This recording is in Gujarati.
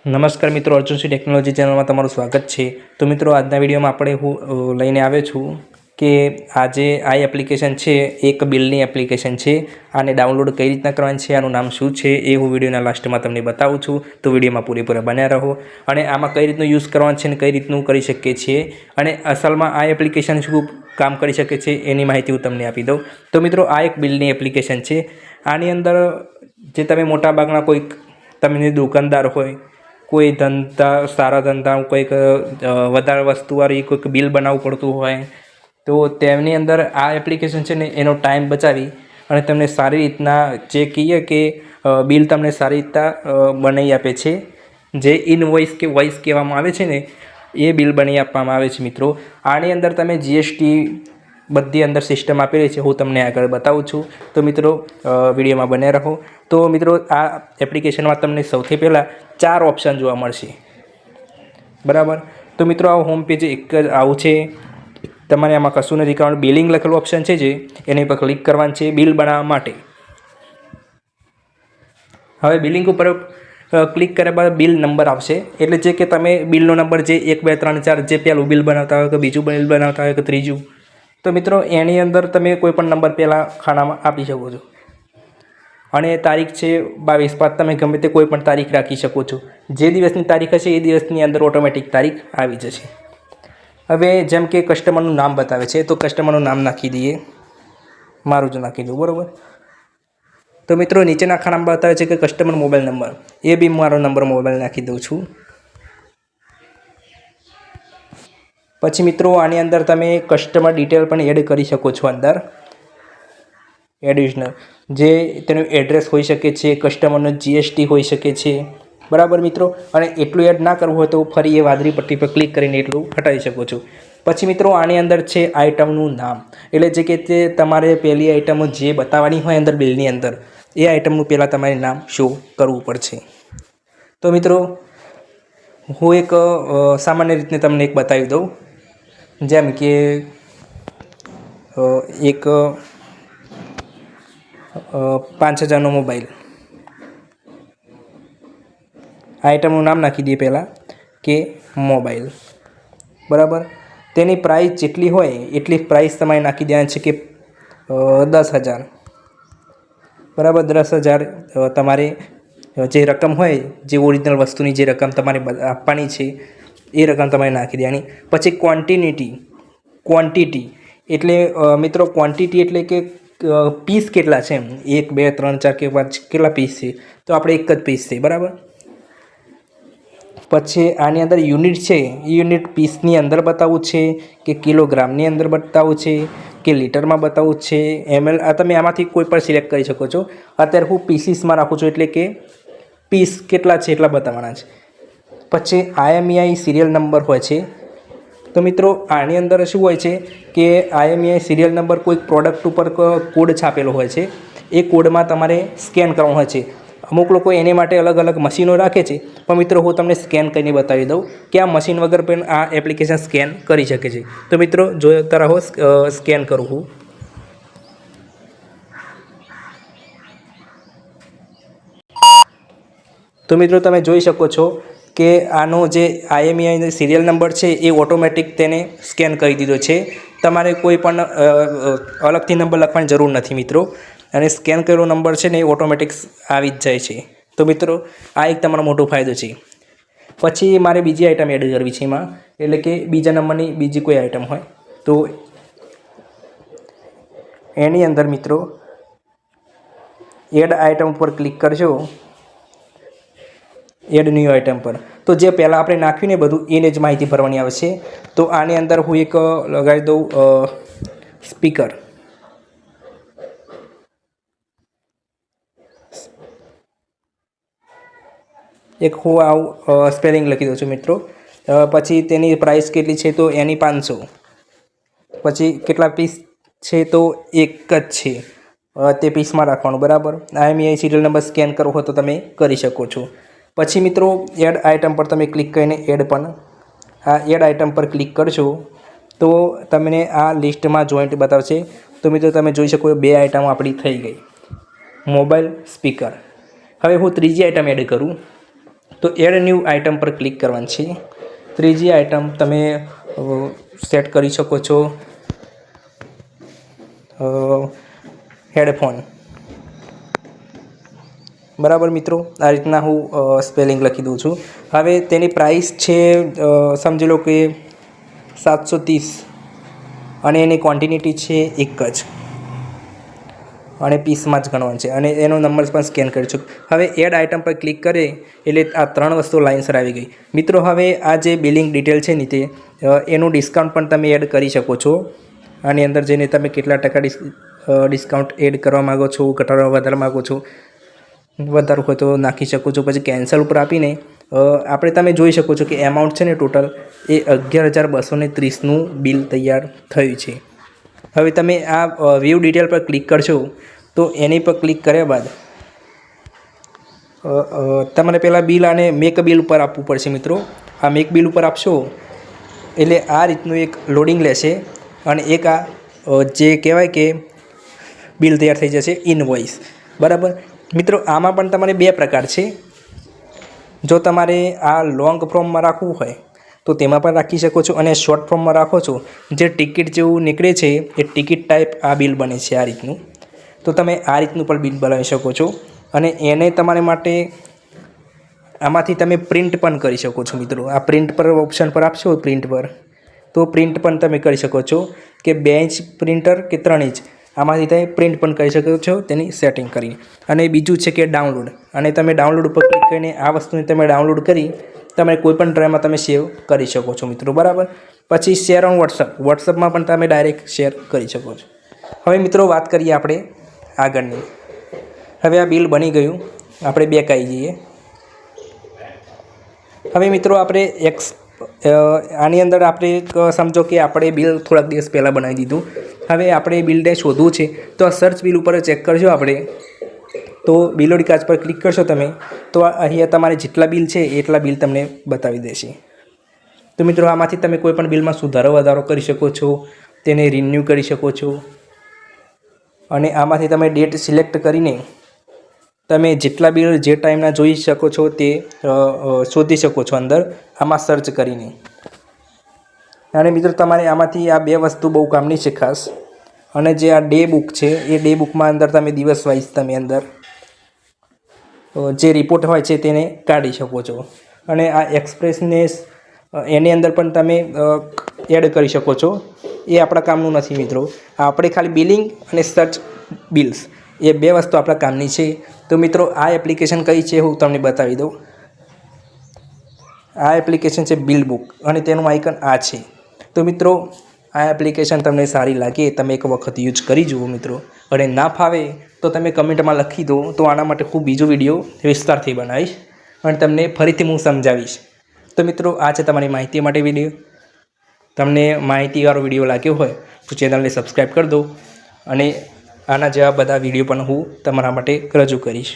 નમસ્કાર મિત્રો, અર્જુનસિંહ ટેકનોલોજી ચેનલમાં તમારું સ્વાગત છે। તો મિત્રો, આજના વિડીયોમાં આપણે હું લઈને આવ્યો છું કે આજે આ એપ્લિકેશન છે, એક બિલની એપ્લિકેશન છે। આને ડાઉનલોડ કઈ રીતના કરવાની છે, આનું નામ શું છે એ હું વિડીયોના લાસ્ટમાં તમને બતાવું છું। તો વિડીયોમાં પૂરેપૂરા બન્યા રહો અને આમાં કઈ રીતનું યુઝ કરવાનું છે અને કઈ રીતનું કરી શકીએ છીએ અને અસલમાં આ એપ્લિકેશન શું કામ કરી શકે છે એની માહિતી હું તમને આપી દઉં। તો મિત્રો, આ એક બિલની એપ્લિકેશન છે। આની અંદર જે તમે મોટાભાગના કોઈક તમને દુકાનદાર હોય, કોઈ ધંધા સારા ધંધા કોઈક વધારે વસ્તુવાળી કોઈક બિલ બનાવવું પડતું હોય તો તેમની અંદર આ એપ્લિકેશન છે ને એનો ટાઈમ બચાવી અને તમને સારી રીતના જે કહીએ કે બિલ તમને સારી રીતના બનાવી આપે છે। જે ઇનવોઇસ કે વોઇસ કહેવામાં આવે છે ને એ બિલ બનાવી આપવામાં આવે છે। મિત્રો, આની અંદર તમે જીએસટી બધી અંદર સિસ્ટમ આપેલી છે, હું તમને આગળ બતાવું છું। તો મિત્રો, વિડીયોમાં બન્યા રહો। તો મિત્રો, આ એપ્લિકેશનમાં તમને સૌથી પહેલાં 4 ઓપ્શન જોવા મળશે, બરાબર। તો મિત્રો, આ હોમ પેજ એક જ આવું છે। તમારે આમાં કશું નથી કરવાનું, બિલિંગ લખેલું ઓપ્શન છે જે એની પર ક્લિક કરવાનું છે બિલ બનાવવા માટે। હવે બિલિંગ ઉપર ક્લિક કર્યા બાદ બિલ નંબર આવશે, એટલે જે કે તમે બિલનો નંબર જે 1 2 3 4 જે પહેલું બિલ બનાવતા હોય કે બીજું બિલ બનાવતા હોય કે ત્રીજું, તો મિત્રો એની અંદર તમે કોઈ પણ નંબર પહેલાં ખાનામાં આપી શકો છો અને તારીખ છે 22/5, તમે ગમે તે કોઈ પણ તારીખ રાખી શકો છો। જે દિવસની તારીખ હશે એ દિવસની અંદર ઓટોમેટિક તારીખ આવી જશે। હવે જેમ કે કસ્ટમરનું નામ બતાવે છે તો કસ્ટમરનું નામ નાખી દઈએ, મારું જ નાખી દઉં, બરાબર। તો મિત્રો, નીચેના ખાનામાં બતાવે છે કે કસ્ટમર મોબાઈલ નંબર, એ બી મારો નંબર મોબાઈલ નાખી દઉં છું। પછી મિત્રો, આની અંદર તમે કસ્ટમર ડિટેલ પણ એડ કરી શકો છો અંદર, એડિશનલ જે તેનું એડ્રેસ હોઈ શકે છે, કસ્ટમરનો જીએસટી હોઈ શકે છે, બરાબર મિત્રો। અને એટલું એડ ના કરવું હોય તો ફરી એ વાદળી પટ્ટી પર ક્લિક કરીને એટલું હટાવી શકો છો। પછી મિત્રો, આની અંદર છે આઇટમનું નામ, એટલે જે કે તે તમારે પહેલી આઇટમો જે બતાવવાની હોય અંદર બિલની અંદર એ આઇટમનું પહેલાં તમારે નામ શો કરવું પડશે। તો મિત્રો, હું એક સામાન્ય રીતને તમને એક બતાવી દઉં, જેમ કે એક 5000નો મોબાઈલ, આઇટમનું નામ નાખી દઈએ પહેલાં કે મોબાઈલ, બરાબર। તેની પ્રાઇસ જેટલી હોય એટલી પ્રાઇસ તમારે નાખી દેવાની છે કે 10,000, બરાબર। 10,000 તમારે જે રકમ હોય, જે ઓરિજિનલ વસ્તુની જે રકમ તમારે આપવાની છે એ રકમ તમારે નાખી દેવાની। પછી ક્વોન્ટિટી એટલે મિત્રો, ક્વોન્ટિટી એટલે કે પીસ કેટલા છે, 1 2 3 4 કે 5 કેટલા પીસ છે, તો આપણે એક જ પીસ છે, બરાબર। પછી આની અંદર યુનિટ છે, એ યુનિટ પીસની અંદર બતાવવું છે કે કિલોગ્રામની અંદર બતાવવું છે કે લીટરમાં બતાવવું છે, ml, આ તમે આમાંથી કોઈ પણ સિલેક્ટ કરી શકો છો। અત્યારે હું પીસીસમાં રાખું છું, એટલે કે પીસ કેટલા છે એટલા બતાવવાના છે। પછી IMEI સિરિયલ નંબર હોય છે। તો મિત્રો, આની અંદર શું હોય છે કે IMEI સિરિયલ નંબર કોઈક પ્રોડક્ટ ઉપર કોડ છાપેલો હોય છે, એ કોડમાં તમારે સ્કેન કરવાનો હોય છે। અમુક લોકો એની માટે અલગ અલગ મશીનો રાખે છે, પણ મિત્રો હું તમને સ્કેન કરીને બતાવી દઉં કે આ મશીન વગર પણ આ એપ્લિકેશન સ્કેન કરી શકે છે। તો મિત્રો, જોતા રહો, સ્કેન કરું હું। તો મિત્રો, તમે જોઈ શકો છો કે આનો જે IMEI સિરિયલ નંબર છે એ ઓટોમેટિક તેને સ્કેન કરી દીધો છે। તમારે કોઈ પણ અલગથી નંબર લખવાની જરૂર નથી મિત્રો, અને સ્કેન કરેલો નંબર છે ને એ ઓટોમેટિક આવી જ જાય છે। તો મિત્રો, આ એક તમારો મોટો ફાયદો છે। પછી મારે બીજી આઇટમ એડ કરવી છે એમાં, એટલે કે બીજા નંબરની બીજી કોઈ આઇટમ હોય તો એની અંદર મિત્રો એડ આઇટમ ઉપર ક્લિક કરજો, એડ ન્યૂ આઇટમ પર। તો જે પહેલાં આપણે નાખ્યું ને બધું એને જ માહિતી ભરવાની આવશે। તો આની અંદર હું એક લગાવી દઉં સ્પીકર, એક હું આવું સ્પેલિંગ લખી દઉં છું મિત્રો। પછી તેની પ્રાઇસ કેટલી છે તો એની 500, પછી કેટલા પીસ છે તો એક જ છે, તે પીસમાં રાખવાનું, બરાબર। IMEI સિરિયલ નંબર સ્કેન કરવો હોય તો તમે કરી શકો છો। પછી મિત્રો, એડ આઇટમ પર તમે ક્લિક કરીને એડ આઇટમ પર ક્લિક કરશો તો તમને આ લિસ્ટમાં જોઈન્ટ બતાવશે। તો મિત્રો, તમે જોઈ શકો 2 આઇટમ આપણી થઈ ગઈ, મોબાઈલ, સ્પીકર। હવે હું ત્રીજી આઇટમ એડ કરું તો એડ ન્યૂ આઇટમ પર ક્લિક કરવાની છે. ત્રીજી આઇટમ તમે સેટ કરી શકો છો હેડફોન. બરાબર મિત્રો, આ રીતના હું સ્પેલિંગ લખી દઉં છું. હવે તેની પ્રાઇસ છે સમજી લો કે 730 અને એની ક્વોન્ટિટી છે એક જ અને પીસમાં જ ગણવાનું છે અને એનો નંબર પણ સ્કેન કરી શકો. હવે એડ આઇટમ પર ક્લિક કરે એટલે આ 3 વસ્તુ લાઇન્સર આવી ગઈ. મિત્રો હવે આ જે બિલિંગ ડિટેલ છે ને તે એનું ડિસ્કાઉન્ટ પણ તમે એડ કરી શકો છો. આની અંદર જઈને તમે કેટલા ટકા ડિસ્કાઉન્ટ એડ કરવા માગો છો, ઘટાડવા વધારવા માગો છો, વધારું હોય તો નાખી શકો છો. પછી કેન્સલ ઉપર આપીને આપણે તમે જોઈ શકો છો કે એમાઉન્ટ છે ને ટોટલ એ 11,230નું બિલ તૈયાર થયું છે. હવે તમે આ વ્યૂ ડિટેલ પર ક્લિક કરશો તો એની પર ક્લિક કર્યા બાદ તમારે પહેલાં બિલ અને મેક બિલ ઉપર આપવું પડશે મિત્રો. આ મેક બિલ ઉપર આપશો એટલે આ રીતનું એક લોડિંગ લેશે અને એક આ જે કહેવાય કે બિલ તૈયાર થઈ જશે, ઇનવોઇસ. બરાબર મિત્રો, આમાં પણ તમારે 2 પ્રકાર છે. જો તમારે આ લોંગ ફોર્મમાં રાખવું હોય તો તેમાં પણ રાખી શકો છો અને શોર્ટ ફોર્મમાં રાખો છો જે ટિકિટ જેવું નીકળે છે એ ટિકિટ ટાઈપ આ બિલ બને છે આ રીતનું. તો તમે આ રીતનું પણ બિલ બનાવી શકો છો અને એને તમારે માટે આમાંથી તમે પ્રિન્ટ પણ કરી શકો છો મિત્રો. આ પ્રિન્ટ પર ઓપ્શન પર આપશો પ્રિન્ટ પર તો પ્રિન્ટ પણ તમે કરી શકો છો કે 2 ઇંચ પ્રિન્ટર કે 3 ઇંચ આમાંથી તમે પ્રિન્ટ પણ કરી શકો છો તેની સેટિંગ કરીને. અને બીજું છે કે ડાઉનલોડ, અને તમે ડાઉનલોડ ઉપર ક્લિક કરીને આ વસ્તુને તમે ડાઉનલોડ કરી તમે કોઈપણ ડ્રાઈવમાં તમે સેવ કરી શકો છો મિત્રો. બરાબર, પછી શેર ઓન વોટ્સઅપમાં પણ તમે ડાયરેક્ટ શેર કરી શકો છો. હવે મિત્રો વાત કરીએ આપણે આગળની. હવે આ બિલ બની ગયું, આપણે બેક આવી જઈએ. હવે મિત્રો આપણે આની અંદર આપણે સમજો કે આપણે બિલ થોડાક દિવસ પહેલાં બનાવી દીધું. હવે આપણે બિલને શોધવું છે તો આ સર્ચ બિલ ઉપર ચેક કરજો આપણે. તો બિલોડી કાચ પર ક્લિક કરશો તમે તો અહીંયા તમારે જેટલા બિલ છે એટલા બિલ તમને બતાવી દેશે. તો મિત્રો આમાંથી તમે કોઈ પણ બિલમાં સુધારો વધારો કરી શકો છો, તેને રિન્યૂ કરી શકો છો અને આમાંથી તમે ડેટ સિલેક્ટ કરીને તમે જેટલા બિલ જે ટાઈમના જોઈ શકો છો તે શોધી શકો છો અંદર આમાં સર્ચ કરીને. અને મિત્રો તમારે આમાંથી આ 2 વસ્તુ બહુ કામની છે ખાસ. અને જે આ ડે બુક છે એ ડે બુકમાં અંદર તમે દિવસ વાઇઝ તમે અંદર જે રિપોર્ટ હોય છે તેને કાઢી શકો છો. અને આ એક્સપ્રેસનેસ એની અંદર પણ તમે એડ કરી શકો છો. એ આપણા કામનું નથી મિત્રો. આપણે ખાલી બિલિંગ અને સર્ચ બિલ્સ એ 2 વસ્તુ આપણા કામની છે. તો મિત્રો આ એપ્લિકેશન કઈ છે હું તમને બતાવી દઉં. આ એપ્લિકેશન છે બિલ બુક અને તેનું આઇકન આ છે. તો મિત્રો આ એપ્લિકેશન તમને સારી લાગે તમે એક વખત યુઝ કરી જુઓ મિત્રો. અને ના ફાવે તો તમે કમેન્ટમાં લખી દો, તો આના માટે હું બીજો વિડીયો વિસ્તારથી બનાવીશ અને તમને ફરીથી હું સમજાવીશ. તો મિત્રો આ છે તમારી માહિતી માટે વિડીયો. તમને માહિતીવાળો વિડીયો લાગ્યો હોય તો ચેનલને સબસ્ક્રાઈબ કરી દો અને આના જેવા બધા વિડીયો પણ હું તમારા માટે રજૂ કરીશ.